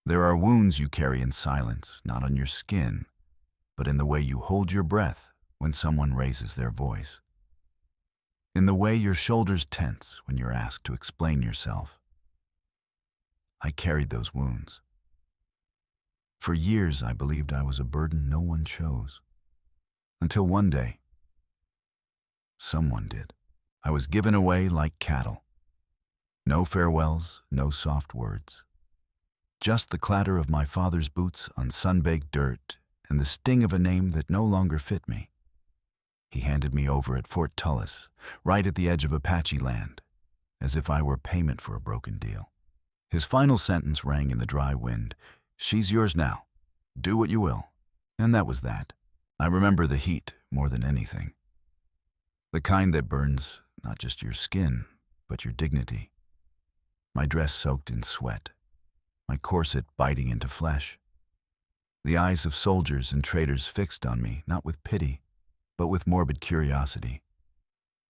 There are wounds you carry in silence, not on your skin, but in the way you hold your breath when someone raises their voice. In the way your shoulders tense when you're asked to explain yourself. I carried those wounds. For years, I believed I was a burden no one chose. Until one day, someone did. I was given away like cattle. No farewells, no soft words. Just the clatter of my father's boots on sun-baked dirt and the sting of a name that no longer fit me. He handed me over at Fort Tullis, right at the edge of Apache land, as if I were payment for a broken deal. His final sentence rang in the dry wind. "She's yours now. Do what you will." And that was that. I remember the heat more than anything. The kind that burns not just your skin, but your dignity. My dress soaked in sweat, my corset biting into flesh. The eyes of soldiers and traitors fixed on me, not with pity, but with morbid curiosity.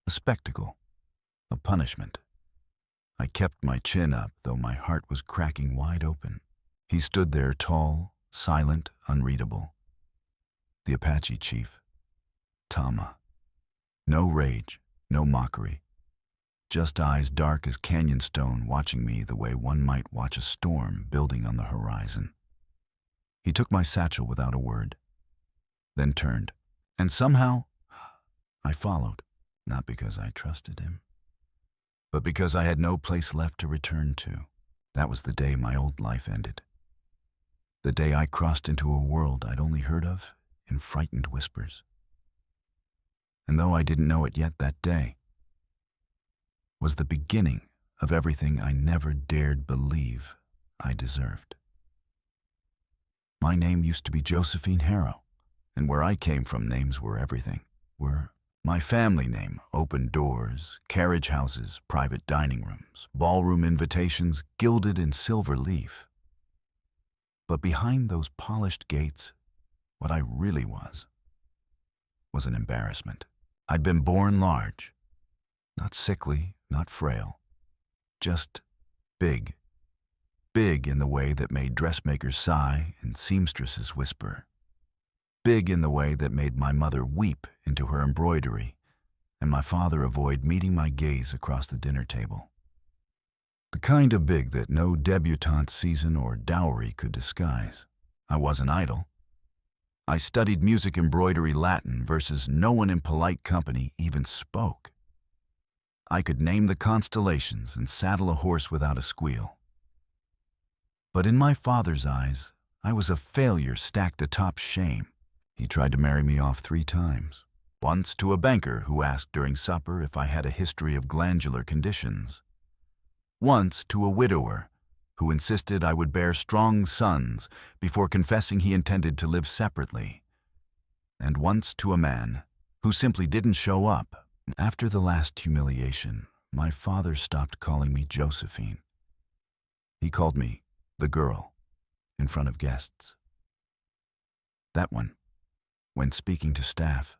A spectacle, a punishment. I kept my chin up, though my heart was cracking wide open. He stood there tall, silent, unreadable. The Apache chief, Tama. No rage, no mockery. Just eyes dark as canyon stone watching me the way one might watch a storm building on the horizon. He took my satchel without a word, then turned, and somehow I followed, not because I trusted him, but because I had no place left to return to. That was the day my old life ended. The day I crossed into a world I'd only heard of in frightened whispers. And though I didn't know it yet, that day was the beginning of everything I never dared believe I deserved. My name used to be Josephine Harrow, and where I came from, names were everything. Were my family name, open doors, carriage houses, private dining rooms, ballroom invitations gilded in silver leaf. But behind those polished gates, what I really was an embarrassment. I'd been born large, not sickly, not frail, just big. Big in the way that made dressmakers sigh and seamstresses whisper. Big in the way that made my mother weep into her embroidery and my father avoid meeting my gaze across the dinner table. The kind of big that no debutante season or dowry could disguise. I wasn't idle. I studied music embroidery Latin verses no one in polite company even spoke. I could name the constellations and saddle a horse without a squeal. But in my father's eyes, I was a failure stacked atop shame. He tried to marry me off 3 times. Once to a banker who asked during supper if I had a history of glandular conditions. Once to a widower who insisted I would bear strong sons before confessing he intended to live separately. And once to a man who simply didn't show up. After the last humiliation, my father stopped calling me Josephine. He called me the girl in front of guests. That one, when speaking to staff.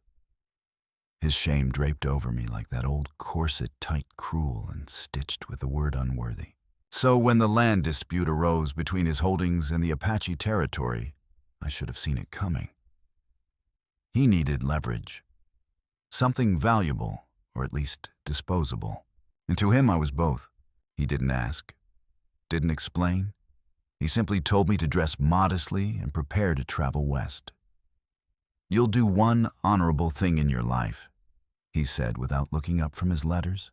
His shame draped over me like that old corset, tight, cruel, and stitched with the word unworthy. So when the land dispute arose between his holdings and the Apache territory, I should have seen it coming. He needed leverage. Something valuable, or at least disposable. And to him I was both. He didn't ask, didn't explain. He simply told me to dress modestly and prepare to travel west. "You'll do one honorable thing in your life," he said without looking up from his letters.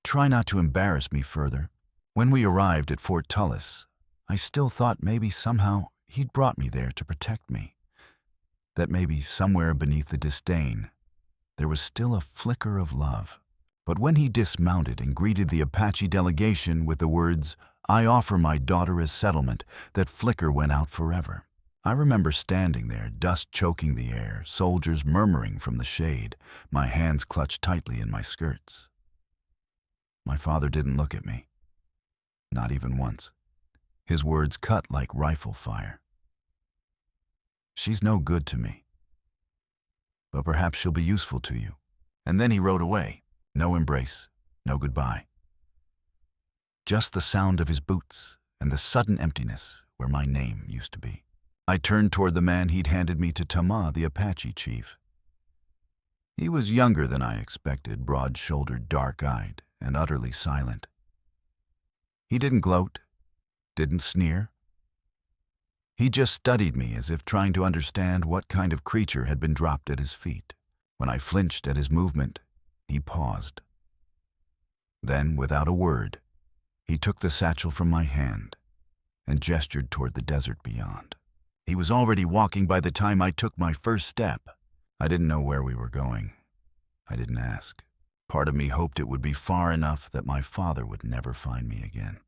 "Try not to embarrass me further." When we arrived at Fort Tullis, I still thought maybe somehow he'd brought me there to protect me. That maybe somewhere beneath the disdain, there was still a flicker of love. But when he dismounted and greeted the Apache delegation with the words, "I offer my daughter as settlement," that flicker went out forever. I remember standing there, dust choking the air, soldiers murmuring from the shade, my hands clutched tightly in my skirts. My father didn't look at me. Not even once. His words cut like rifle fire. "She's no good to me, but perhaps she'll be useful to you." And then he rode away. No embrace, no goodbye. Just the sound of his boots and the sudden emptiness where my name used to be. I turned toward the man he'd handed me to Tama, the Apache chief. He was younger than I expected, broad-shouldered, dark-eyed, and utterly silent. He didn't gloat, didn't sneer. He just studied me as if trying to understand what kind of creature had been dropped at his feet. When I flinched at his movement, he paused. Then, without a word, he took the satchel from my hand and gestured toward the desert beyond. He was already walking by the time I took my first step. I didn't know where we were going. I didn't ask. Part of me hoped it would be far enough that my father would never find me again.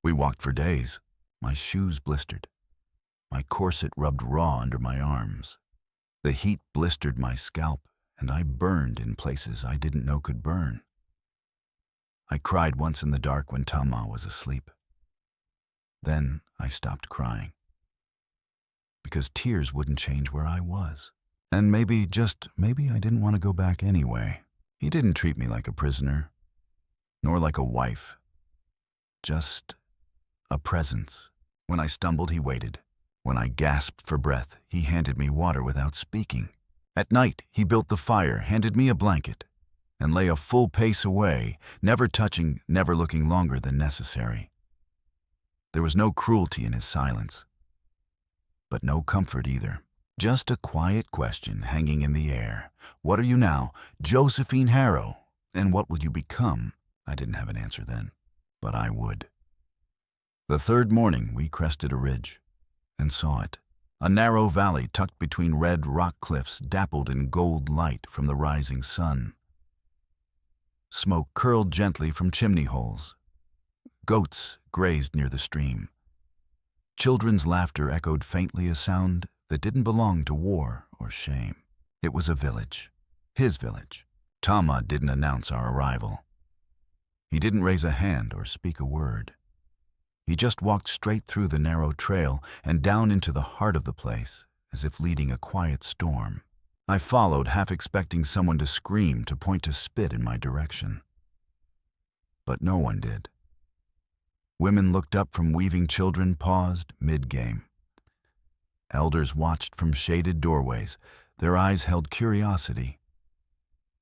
We walked for days. My shoes blistered. My corset rubbed raw under my arms. The heat blistered my scalp, and I burned in places I didn't know could burn. I cried once in the dark when Tama was asleep. Then I stopped crying, because tears wouldn't change where I was. And maybe, just maybe, I didn't want to go back anyway. He didn't treat me like a prisoner, nor like a wife. Just a presence. When I stumbled, he waited. When I gasped for breath, he handed me water without speaking. At night, he built the fire, handed me a blanket, and lay a full pace away, never touching, never looking longer than necessary. There was no cruelty in his silence, but no comfort either. Just a quiet question hanging in the air. What are you now? Josephine Harrow. And what will you become? I didn't have an answer then, but I would. The third morning, we crested a ridge and saw it. A narrow valley tucked between red rock cliffs, dappled in gold light from the rising sun. Smoke curled gently from chimney holes. Goats grazed near the stream. Children's laughter echoed faintly, a sound that didn't belong to war or shame. It was a village, his village. Tama didn't announce our arrival. He didn't raise a hand or speak a word. He just walked straight through the narrow trail and down into the heart of the place, as if leading a quiet storm. I followed, half expecting someone to scream, to point to spit in my direction. But no one did. Women looked up from weaving, children paused mid-game. Elders watched from shaded doorways. Their eyes held curiosity,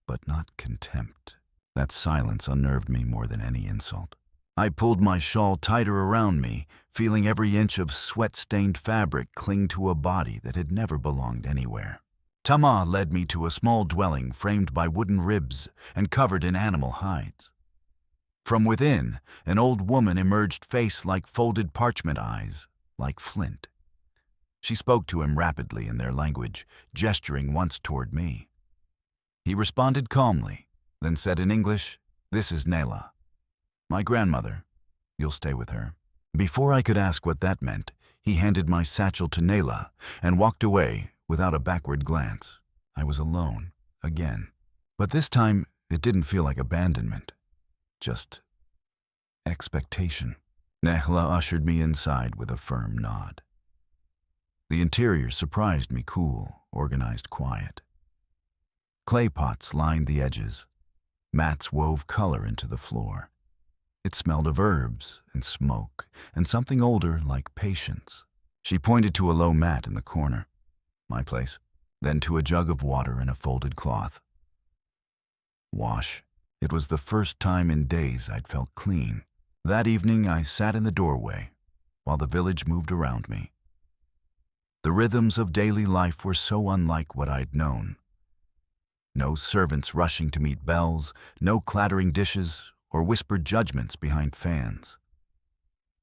but not contempt. That silence unnerved me more than any insult. I pulled my shawl tighter around me, feeling every inch of sweat-stained fabric cling to a body that had never belonged anywhere. Tama led me to a small dwelling framed by wooden ribs and covered in animal hides. From within, an old woman emerged, face like folded parchment, eyes like flint. She spoke to him rapidly in their language, gesturing once toward me. He responded calmly, then said in English, "This is Nela, my grandmother. You'll stay with her." Before I could ask what that meant, he handed my satchel to Nela and walked away without a backward glance. I was alone, again. But this time, it didn't feel like abandonment, just expectation. Nela ushered me inside with a firm nod. The interior surprised me, cool, organized, quiet. Clay pots lined the edges. Mats wove color into the floor. It smelled of herbs and smoke and something older, like patience. She pointed to a low mat in the corner, my place, then to a jug of water and a folded cloth. Wash. It was the first time in days I'd felt clean. That evening I sat in the doorway while the village moved around me. The rhythms of daily life were so unlike what I'd known. No servants rushing to meet bells, no clattering dishes or whispered judgments behind fans.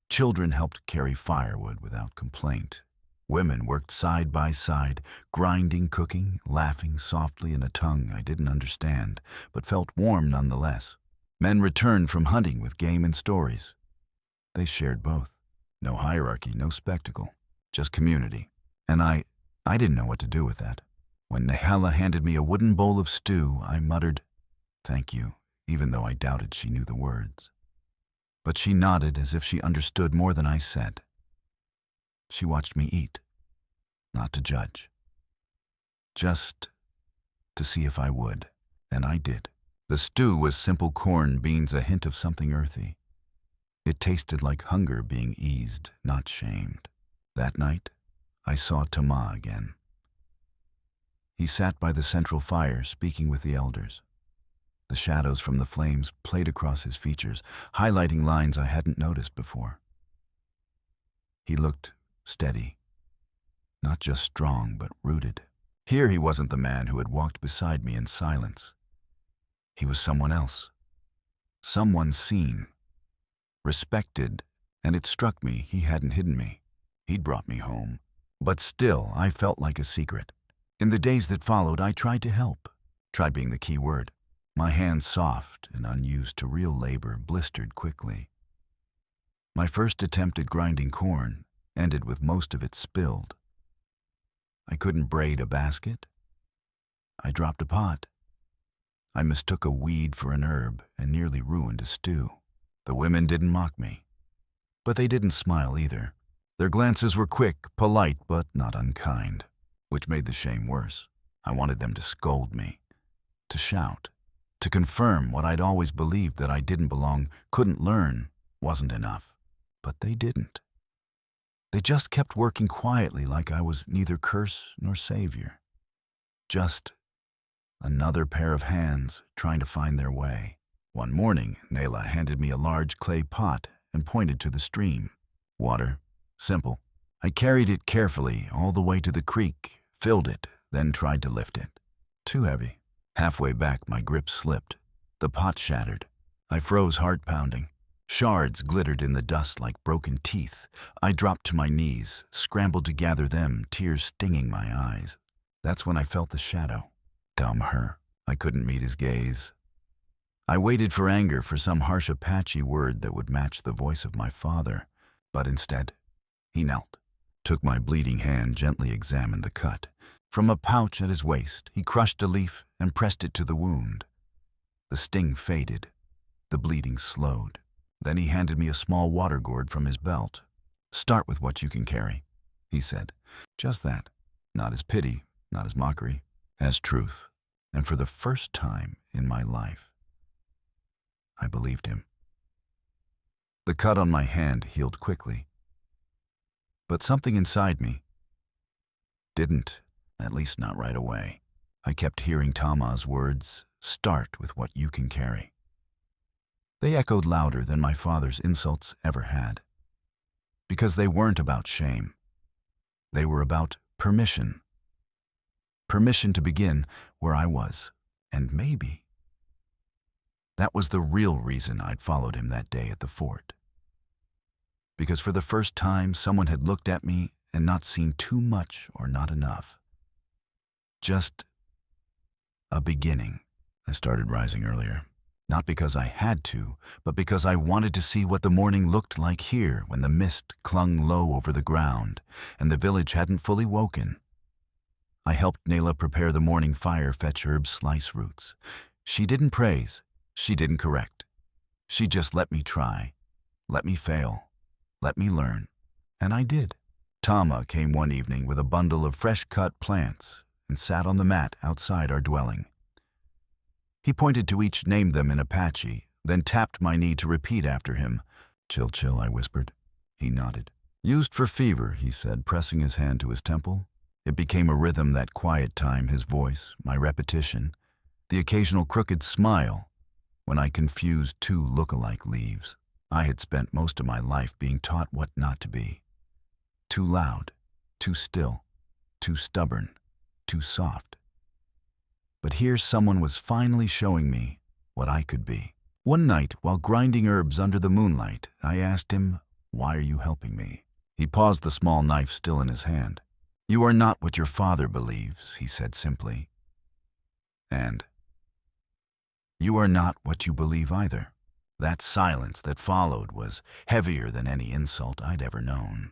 Children helped carry firewood without complaint. Women worked side by side, grinding, cooking, laughing softly in a tongue I didn't understand, but felt warm nonetheless. Men returned from hunting with game and stories. They shared both. No hierarchy, no spectacle, just community. And I didn't know what to do with that. When Nela handed me a wooden bowl of stew, I muttered, "Thank you," even though I doubted she knew the words. But she nodded as if she understood more than I said. She watched me eat, not to judge, just to see if I would, and I did. The stew was simple corn, beans, a hint of something earthy. It tasted like hunger being eased, not shamed. That night, I saw Tama again. He sat by the central fire speaking with the elders. The shadows from the flames played across his features, highlighting lines I hadn't noticed before. He looked steady, not just strong, but rooted. Here he wasn't the man who had walked beside me in silence. He was someone else. Someone seen, respected, and it struck me he hadn't hidden me. He'd brought me home. But still, I felt like a secret. In the days that followed, I tried to help. Tried being the key word. My hands, soft and unused to real labor, blistered quickly. My first attempt at grinding corn ended with most of it spilled. I couldn't braid a basket. I dropped a pot. I mistook a weed for an herb and nearly ruined a stew. The women didn't mock me, but they didn't smile either. Their glances were quick, polite, but not unkind, which made the shame worse. I wanted them to scold me, to shout, to confirm what I'd always believed, that I didn't belong, couldn't learn, wasn't enough. But they didn't. They just kept working quietly like I was neither curse nor savior. Just another pair of hands trying to find their way. One morning, Nayla handed me a large clay pot and pointed to the stream. Water. Simple. I carried it carefully all the way to the creek, filled it, then tried to lift it. Too heavy. Halfway back, my grip slipped. The pot shattered. I froze, heart pounding. Shards glittered in the dust like broken teeth. I dropped to my knees, scrambled to gather them, tears stinging my eyes. That's when I felt the shadow. Dumb her. I couldn't meet his gaze. I waited for anger, for some harsh Apache word that would match the voice of my father. But instead, he knelt, took my bleeding hand, gently examined the cut. From a pouch at his waist, he crushed a leaf and pressed it to the wound. The sting faded. The bleeding slowed. Then he handed me a small water gourd from his belt. "Start with what you can carry," he said. Just that. Not as pity, not as mockery, as truth. And for the first time in my life, I believed him. The cut on my hand healed quickly. But something inside me didn't, at least not right away. I kept hearing Tama's words, "Start with what you can carry." They echoed louder than my father's insults ever had. Because they weren't about shame. They were about permission. Permission to begin where I was, and maybe that was the real reason I'd followed him that day at the fort. Because for the first time, someone had looked at me and not seen too much or not enough. Just a beginning. I started rising earlier. Not because I had to, but because I wanted to see what the morning looked like here when the mist clung low over the ground and the village hadn't fully woken. I helped Nayla prepare the morning fire, fetch herb slice roots. She didn't praise. She didn't correct. She just let me try, let me fail, let me learn. And I did. Tama came one evening with a bundle of fresh-cut plants and sat on the mat outside our dwelling. He pointed to each, named them in Apache, then tapped my knee to repeat after him. "Chill, chill," I whispered. He nodded. "Used for fever," he said, pressing his hand to his temple. It became a rhythm, that quiet time, his voice, my repetition, the occasional crooked smile when I confused two look-alike leaves. I had spent most of my life being taught what not to be. Too loud, too still, too stubborn, too soft. But here someone was finally showing me what I could be. One night, while grinding herbs under the moonlight, I asked him, "Why are you helping me?" He paused, the small knife still in his hand. "You are not what your father believes," he said simply. And you are not what you believe either. That silence that followed was heavier than any insult I'd ever known.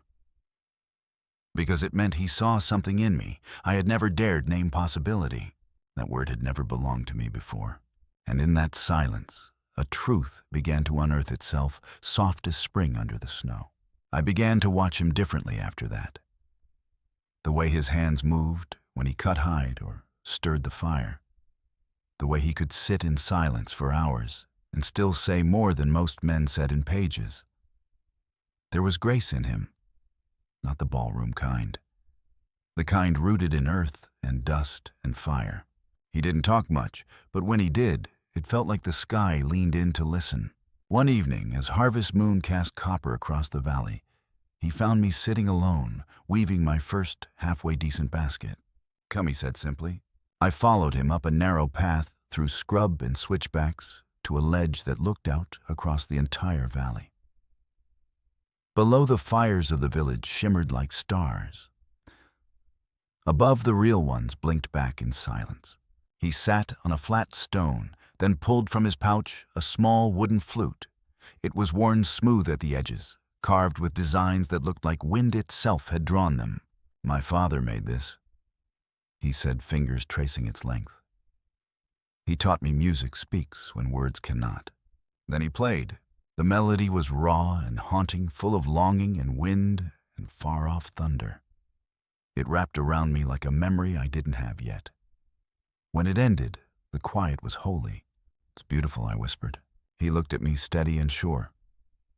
Because it meant he saw something in me I had never dared name possibility. That word had never belonged to me before. And in that silence, a truth began to unearth itself, soft as spring under the snow. I began to watch him differently after that. The way his hands moved when he cut hide or stirred the fire. The way he could sit in silence for hours and still say more than most men said in pages. There was grace in him. not the ballroom kind. The kind rooted in earth and dust and fire. He didn't talk much, but when he did, it felt like the sky leaned in to listen. One evening, as harvest moon cast copper across the valley, he found me sitting alone, weaving my first halfway decent basket. "Come," he said simply. I followed him up a narrow path through scrub and switchbacks to a ledge that looked out across the entire valley. Below, the fires of the village shimmered like stars. Above, the real ones blinked back in silence. He sat on a flat stone, then pulled from his pouch a small wooden flute. It was worn smooth at the edges, carved with designs that looked like wind itself had drawn them. "My father made this," he said, fingers tracing its length. "He taught me music speaks when words cannot." Then he played. The melody was raw and haunting, full of longing and wind and far-off thunder. It wrapped around me like a memory I didn't have yet. When it ended, the quiet was holy. "It's beautiful," I whispered. He looked at me steady and sure.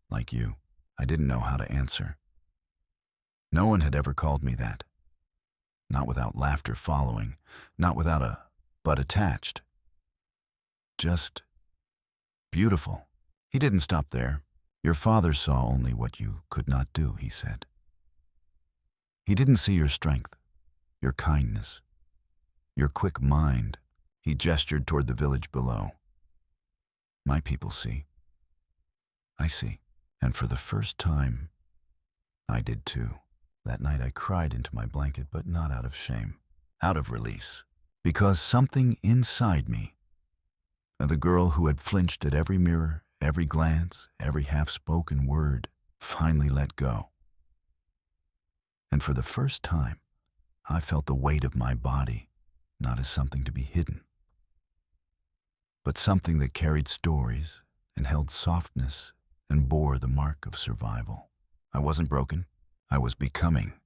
"Like you." I didn't know how to answer. No one had ever called me that. Not without laughter following, not without a but attached. Just beautiful. He didn't stop there. "Your father saw only what you could not do," he said. "He didn't see your strength, your kindness, your quick mind." He gestured toward the village below. "My people see. I see." And for the first time, I did too. That night I cried into my blanket, but not out of shame, out of release. Because something inside me, the girl who had flinched at every mirror, every glance, every half-spoken word, finally let go. And for the first time, I felt the weight of my body, not as something to be hidden, but something that carried stories and held softness and bore the mark of survival. I wasn't broken. I was becoming.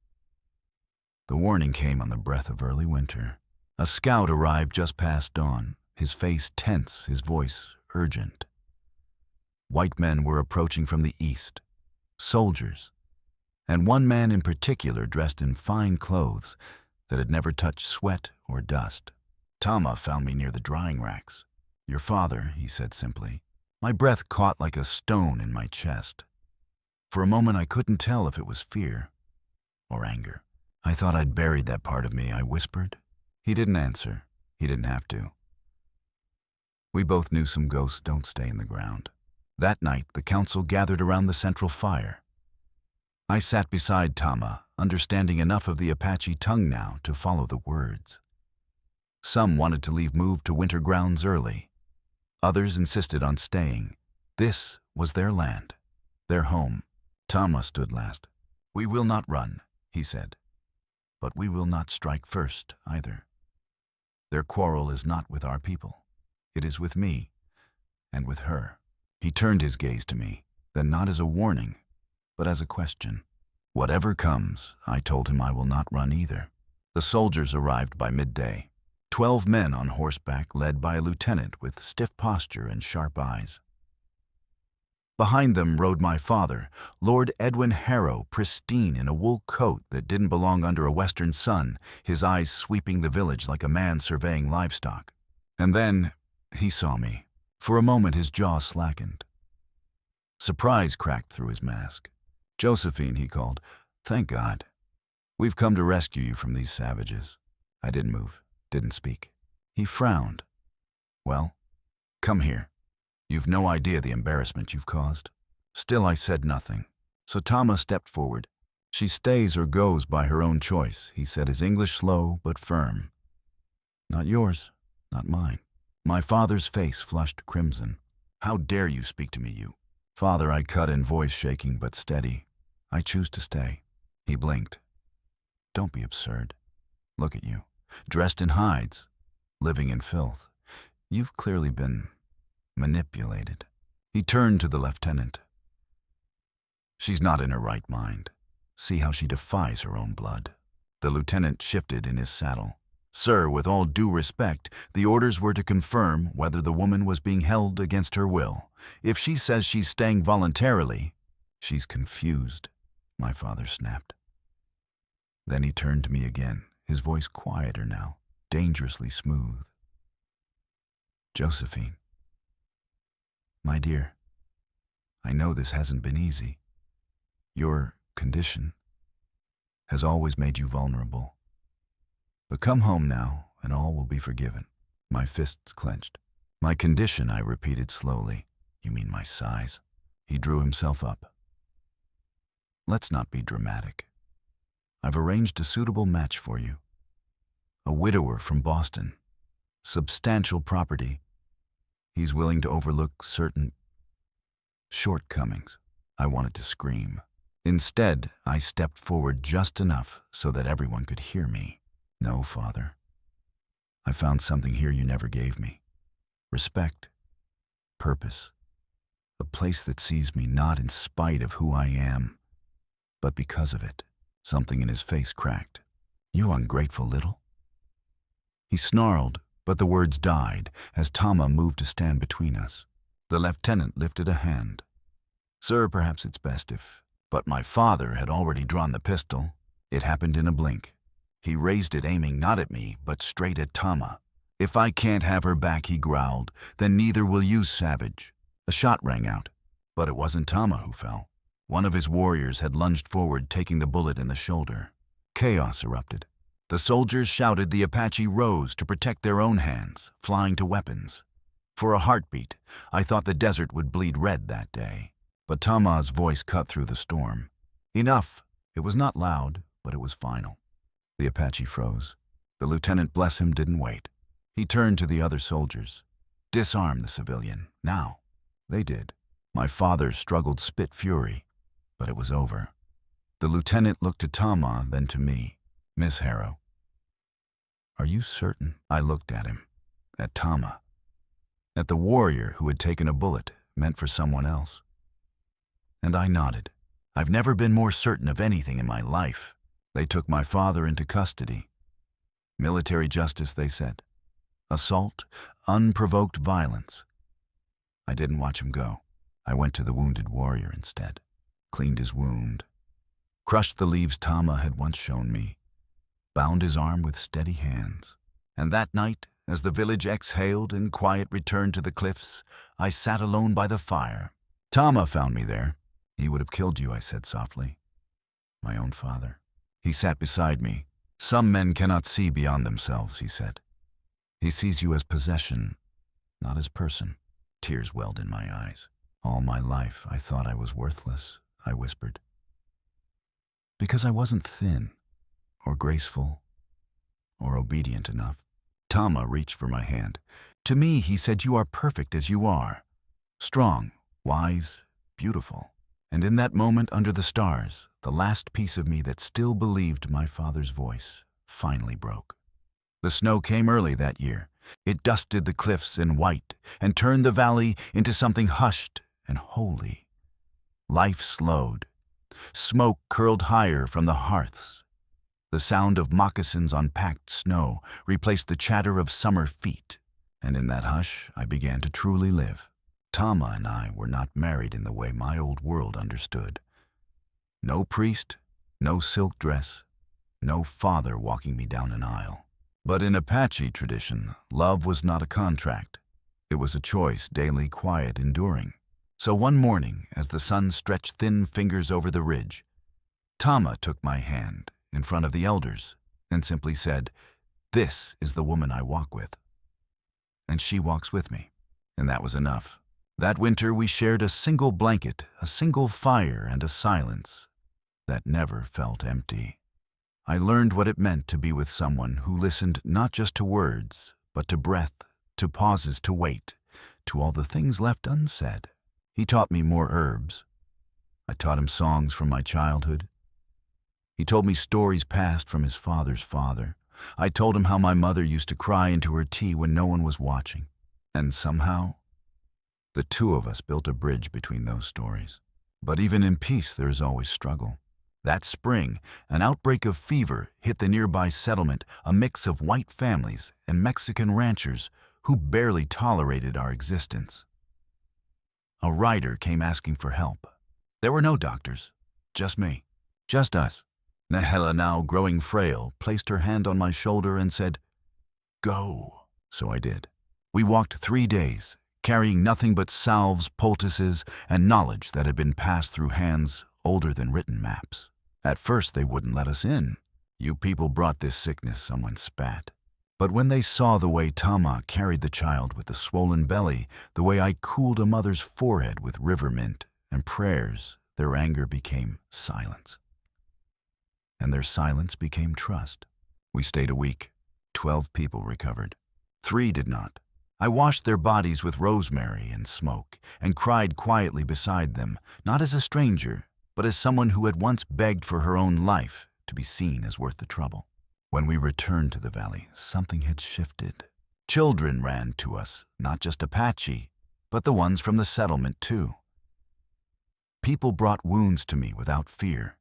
The warning came on the breath of early winter. A scout arrived just past dawn, his face tense, his voice urgent. White men were approaching from the east, soldiers, and one man in particular dressed in fine clothes that had never touched sweat or dust. Tama found me near the drying racks. "Your father," he said simply. My breath caught like a stone in my chest. For a moment I couldn't tell if it was fear or anger. "I thought I'd buried that part of me," I whispered. He didn't answer. He didn't have to. We both knew some ghosts don't stay in the ground. That night, the council gathered around the central fire. I sat beside Tama, understanding enough of the Apache tongue now to follow the words. Some wanted to leave move to winter grounds early. Others insisted on staying. This was their land, their home. Tama stood last. "We will not run," he said. "But we will not strike first, either. Their quarrel is not with our people. It is with me and with her." He turned his gaze to me, then not as a warning, but as a question. "Whatever comes," I told him, "I will not run either." The soldiers arrived by midday. 12 men on horseback, led by a lieutenant with stiff posture and sharp eyes. Behind them rode my father, Lord Edwin Harrow, pristine in a wool coat that didn't belong under a western sun, his eyes sweeping the village like a man surveying livestock. And then he saw me. For a moment his jaw slackened. Surprise cracked through his mask. "Josephine," he called. "Thank God. We've come to rescue you from these savages." I didn't move, didn't speak. He frowned. "Well, come here. You've no idea the embarrassment you've caused." Still I said nothing. So Tama stepped forward. "She stays or goes by her own choice," he said, his English slow but firm. "Not yours, not mine." My father's face flushed crimson. "How dare you speak to me, you?" "Father," I cut in, voice shaking but steady. "I choose to stay." He blinked. "Don't be absurd. Look at you, dressed in hides, living in filth. You've clearly been manipulated." He turned to the lieutenant. "She's not in her right mind. See how she defies her own blood." The lieutenant shifted in his saddle. "Sir, with all due respect, the orders were to confirm whether the woman was being held against her will. If she says she's staying voluntarily..." "She's confused," my father snapped. Then he turned to me again, his voice quieter now, dangerously smooth. Josephine, my dear, I know this hasn't been easy. Your condition has always made you vulnerable. But come home now, and all will be forgiven. My fists clenched. My condition, I repeated slowly. You mean my size? He drew himself up. Let's not be dramatic. I've arranged a suitable match for you. A widower from Boston. Substantial property. He's willing to overlook certain shortcomings. I wanted to scream. Instead, I stepped forward just enough so that everyone could hear me. No, Father. I found something here you never gave me. Respect. Purpose. A place that sees me not in spite of who I am, but because of it. Something in his face cracked. You ungrateful little. He snarled, but the words died as Tama moved to stand between us. The lieutenant lifted a hand. Sir, perhaps it's best if... But my father had already drawn the pistol. It happened in a blink. He raised it, aiming not at me, but straight at Tama. If I can't have her back, he growled, then neither will you, savage. A shot rang out, but it wasn't Tama who fell. One of his warriors had lunged forward, taking the bullet in the shoulder. Chaos erupted. The soldiers shouted. The Apache rose to protect their own hands, flying to weapons. For a heartbeat, I thought the desert would bleed red that day. But Tama's voice cut through the storm. Enough. It was not loud, but it was final. The Apache froze. The lieutenant, bless him, didn't wait. He turned to the other soldiers. Disarm the civilian, now. They did. My father struggled spit fury, but it was over. The lieutenant looked to Tama, then to me. Miss Harrow. Are you certain? I looked at him. At Tama. At the warrior who had taken a bullet meant for someone else. And I nodded. I've never been more certain of anything in my life. They took my father into custody. Military justice, they said. Assault, unprovoked violence. I didn't watch him go. I went to the wounded warrior instead, cleaned his wound, crushed the leaves Tama had once shown me, bound his arm with steady hands. And that night, as the village exhaled and quiet returned to the cliffs, I sat alone by the fire. Tama found me there. He would have killed you, I said softly. My own father. He sat beside me. Some men cannot see beyond themselves, he said. He sees you as possession, not as person. Tears welled in my eyes. All my life, I thought I was worthless, I whispered. Because I wasn't thin, or graceful, or obedient enough. Tama reached for my hand. To me, he said, you are perfect as you are. Strong, wise, beautiful. And in that moment under the stars, the last piece of me that still believed my father's voice finally broke. The snow came early that year. It dusted the cliffs in white and turned the valley into something hushed and holy. Life slowed. Smoke curled higher from the hearths. The sound of moccasins on packed snow replaced the chatter of summer feet. And in that hush, I began to truly live. Tama and I were not married in the way my old world understood. No priest, no silk dress, no father walking me down an aisle. But in Apache tradition, love was not a contract. It was a choice, daily, quiet, enduring. So one morning, as the sun stretched thin fingers over the ridge, Tama took my hand in front of the elders and simply said, "This is the woman I walk with. And she walks with me." And that was enough. That winter we shared a single blanket, a single fire, and a silence that never felt empty. I learned what it meant to be with someone who listened not just to words, but to breath, to pauses, to wait, to all the things left unsaid. He taught me more herbs. I taught him songs from my childhood. He told me stories passed from his father's father. I told him how my mother used to cry into her tea when no one was watching. And somehow, the two of us built a bridge between those stories. But even in peace, there is always struggle. That spring, an outbreak of fever hit the nearby settlement, a mix of white families and Mexican ranchers who barely tolerated our existence. A rider came asking for help. There were no doctors, just me, just us. Nahela, now growing frail, placed her hand on my shoulder and said, "Go." So I did. We walked 3 days, carrying nothing but salves, poultices, and knowledge that had been passed through hands older than written maps. At first they wouldn't let us in. "You people brought this sickness," someone spat. But when they saw the way Tama carried the child with the swollen belly, the way I cooled a mother's forehead with river mint and prayers, their anger became silence. And their silence became trust. We stayed a week. 12 people recovered. 3 did not. I washed their bodies with rosemary and smoke, and cried quietly beside them, not as a stranger, but as someone who had once begged for her own life to be seen as worth the trouble. When we returned to the valley, something had shifted. Children ran to us, not just Apache, but the ones from the settlement too. People brought wounds to me without fear.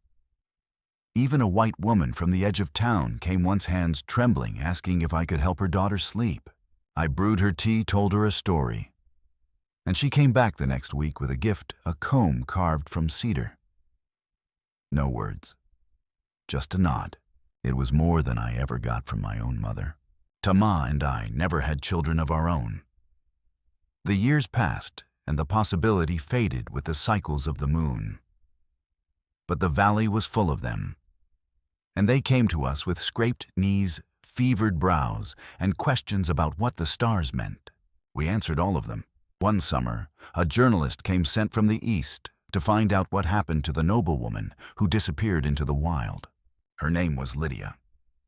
Even a white woman from the edge of town came once, hands trembling, asking if I could help her daughter sleep. I brewed her tea, told her a story. And she came back the next week with a gift, a comb carved from cedar. No words, just a nod. It was more than I ever got from my own mother. Tama and I never had children of our own. The years passed, and the possibility faded with the cycles of the moon. But the valley was full of them. And they came to us with scraped knees, fevered brows, and questions about what the stars meant. We answered all of them. One summer, a journalist came sent from the east to find out what happened to the noblewoman who disappeared into the wild. Her name was Lydia.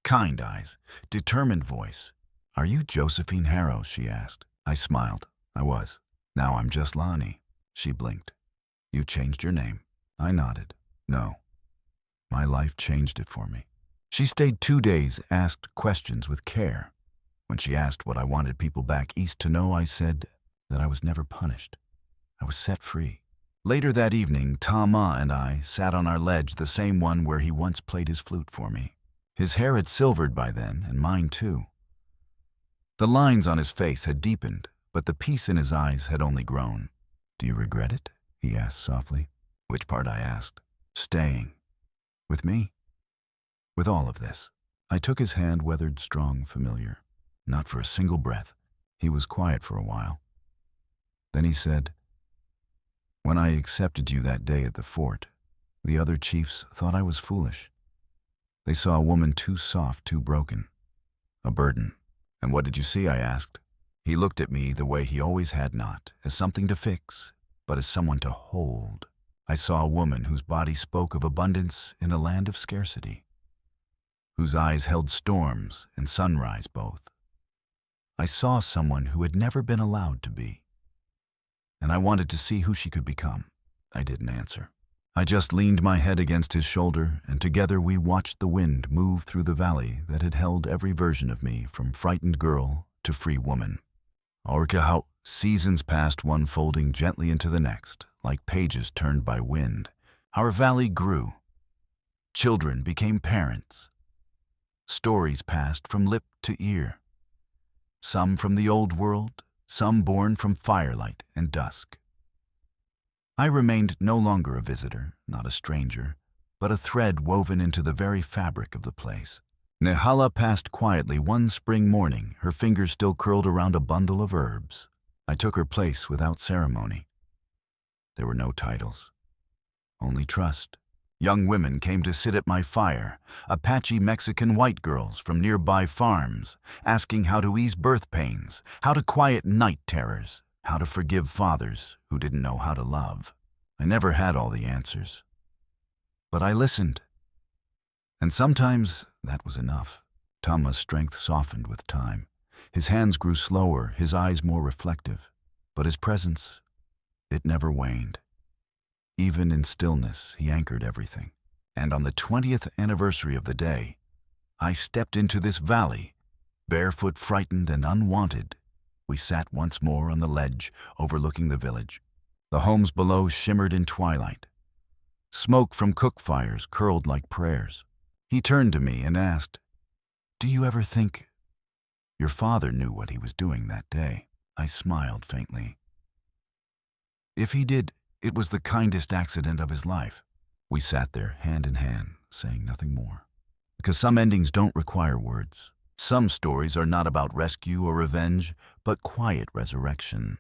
Kind eyes, determined voice. "Are you Josephine Harrow?" she asked. I smiled. I was. "Now I'm just Lonnie." She blinked. "You changed your name?" I nodded. "No. My life changed it for me." She stayed 2 days, asked questions with care. When she asked what I wanted people back east to know, I said that I was never punished. I was set free. Later that evening, Tama and I sat on our ledge, the same one where he once played his flute for me. His hair had silvered by then, and mine too. The lines on his face had deepened, but the peace in his eyes had only grown. "Do you regret it?" he asked softly. "Which part?" I asked. "Staying. With me. With all of this." I took his hand, weathered, strong, familiar. Not for a single breath. He was quiet for a while. Then he said, "When I accepted you that day at the fort, the other chiefs thought I was foolish. They saw a woman too soft, too broken. A burden." "And what did you see?" I asked. He looked at me the way he always had, not as something to fix, but as someone to hold. I saw a woman whose body spoke of abundance in a land of scarcity, whose eyes held storms and sunrise both. I saw someone who had never been allowed to be, and I wanted to see who she could become. I didn't answer. I just leaned my head against his shoulder, and together we watched the wind move through the valley that had held every version of me, from frightened girl to free woman. How seasons passed, one folding gently into the next, like pages turned by wind. Our valley grew. Children became parents. Stories passed from lip to ear. Some from the old world, some born from firelight and dusk. I remained no longer a visitor, not a stranger, but a thread woven into the very fabric of the place. Nehala passed quietly one spring morning, her fingers still curled around a bundle of herbs. I took her place without ceremony. There were no titles, only trust. Young women came to sit at my fire, Apache Mexican white girls from nearby farms, asking how to ease birth pains, how to quiet night terrors, how to forgive fathers who didn't know how to love. I never had all the answers, but I listened. And sometimes that was enough. Tama's strength softened with time. His hands grew slower, his eyes more reflective. But his presence, it never waned. Even in stillness, he anchored everything. And on the 20th anniversary of the day, I stepped into this valley, barefoot, frightened, and unwanted. We sat once more on the ledge overlooking the village. The homes below shimmered in twilight. Smoke from cook fires curled like prayers. He turned to me and asked, "Do you ever think your father knew what he was doing that day?" I smiled faintly. "If he did, it was the kindest accident of his life." We sat there, hand in hand, saying nothing more. Because some endings don't require words. Some stories are not about rescue or revenge, but quiet resurrection.